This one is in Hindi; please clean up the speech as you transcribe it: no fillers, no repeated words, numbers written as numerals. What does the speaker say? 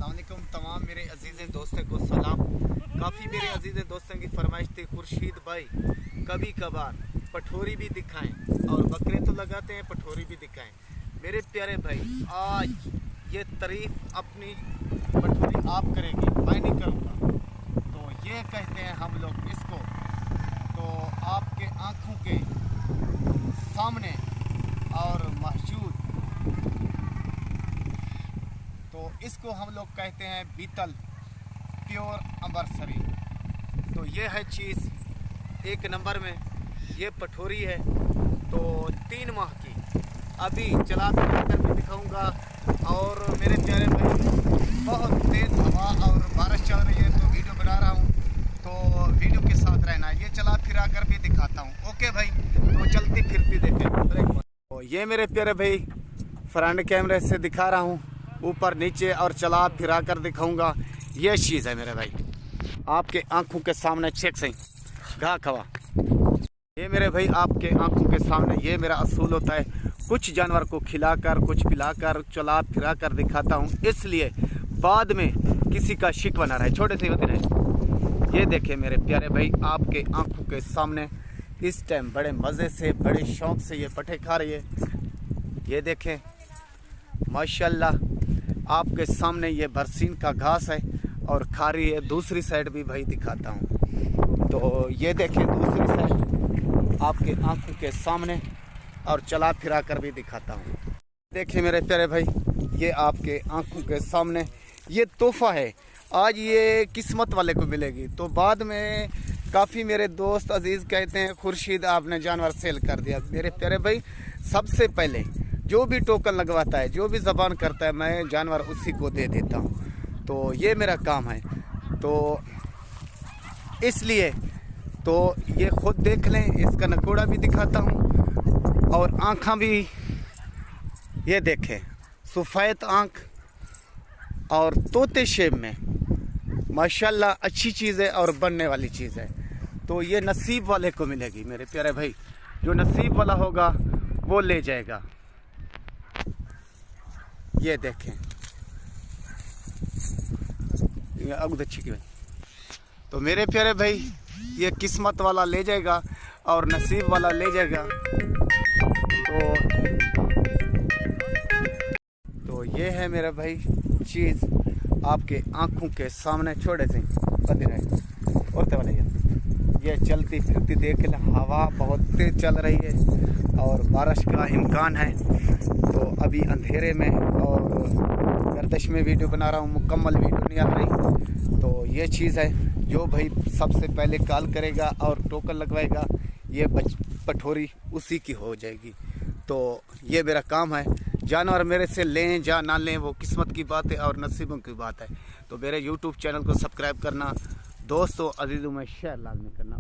अस्सलाम वालेकुम तमाम मेरे अजीज़ दोस्तों को सलाम। काफ़ी मेरे अजीज़ दोस्तों की फरमाइश थी खुर्शीद भाई कभी कभार पठोरी भी दिखाएं और बकरे तो लगाते हैं पठोरी भी दिखाएं। मेरे प्यारे भाई आज ये तारीफ अपनी पठोरी आप करेंगे, मैं नहीं करूँगा। तो ये कहते हैं हम लोग इसको, तो आपके आँखों के सामने और मौजूद, तो इसको हम लोग कहते हैं बीतल प्योर अंबरसरी। तो ये है चीज़ एक नंबर में, ये पठोरी है। तो 3 माह की अभी चला कर भी दिखाऊंगा। और मेरे प्यारे भाई बहुत तेज़ हवा और बारिश चल रही है तो वीडियो बना रहा हूँ, तो वीडियो के साथ रहना। ये चला फिरा कर भी दिखाता हूँ। ओके भाई, तो चलती फिरती देखें। तो ये मेरे प्यारे भाई फ्रंट कैमरे से दिखा रहा हूँ, ऊपर नीचे और चला फिरा कर दिखाऊंगा। ये चीज़ है मेरे भाई आपके आंखों के सामने, चेक सही घा खवा। ये मेरे भाई आपके आंखों के सामने ये मेरा असूल होता है। कुछ जानवर को खिलाकर कुछ पिलाकर चला फिरा कर दिखाता हूँ, इसलिए बाद में किसी का शिकवा ना रहे, छोटे से होते रहे। ये देखें मेरे प्यारे भाई आपके आंखों के सामने इस टाइम बड़े मज़े से बड़े शौक से ये पट्टे खा रही है। ये देखें माशाल्लाह आपके सामने ये बरसीन का घास है और खा रही है। दूसरी साइड भी भाई दिखाता हूँ। तो ये देखें दूसरी साइड आपके आंखों के सामने और चला फिरा कर भी दिखाता हूँ। देखें मेरे प्यारे भाई ये आपके आंखों के सामने ये तोहफा है, आज ये किस्मत वाले को मिलेगी। तो बाद में काफ़ी मेरे दोस्त अजीज़ कहते हैं खुर्शीद आपने जानवर सेल कर दिया। मेरे प्यारे भाई सबसे पहले जो भी टोकन लगवाता है, जो भी ज़बान करता है, मैं जानवर उसी को दे देता हूँ। तो ये मेरा काम है। तो इसलिए तो ये खुद देख लें, इसका नकोड़ा भी दिखाता हूँ और आँखें भी ये देखें, सफ़ेद आँख और तोते शेप में माशाल्लाह अच्छी चीज़ है और बनने वाली चीज़ है। तो ये नसीब वाले को मिलेगी मेरे प्यारे भाई, जो नसीब वाला होगा वो ले जाएगा। ये देखें अच्छी की। तो मेरे प्यारे भाई ये किस्मत वाला ले जाएगा और नसीब वाला ले जाएगा। तो ये है मेरा भाई चीज़ आपके आंखों के सामने, छोटे से बंद रहे और वाले ये चलती फिरती देख ले। हवा बहुत तेज चल रही है और बारिश का इम्कान है। तो अभी अंधेरे में और गर्दिश में वीडियो बना रहा हूँ, मुकम्मल वीडियो नहीं आ रही। तो ये चीज़ है, जो भाई सबसे पहले कॉल करेगा और टोकन लगवाएगा ये पठोरी उसी की हो जाएगी। तो ये मेरा काम है। जानवर मेरे से लें या ना लें वो किस्मत की बात है और नसीबों की बात है। तो मेरे YouTube चैनल को सब्सक्राइब करना, दोस्तों अजीज़ों में शेयर लाजमी करना।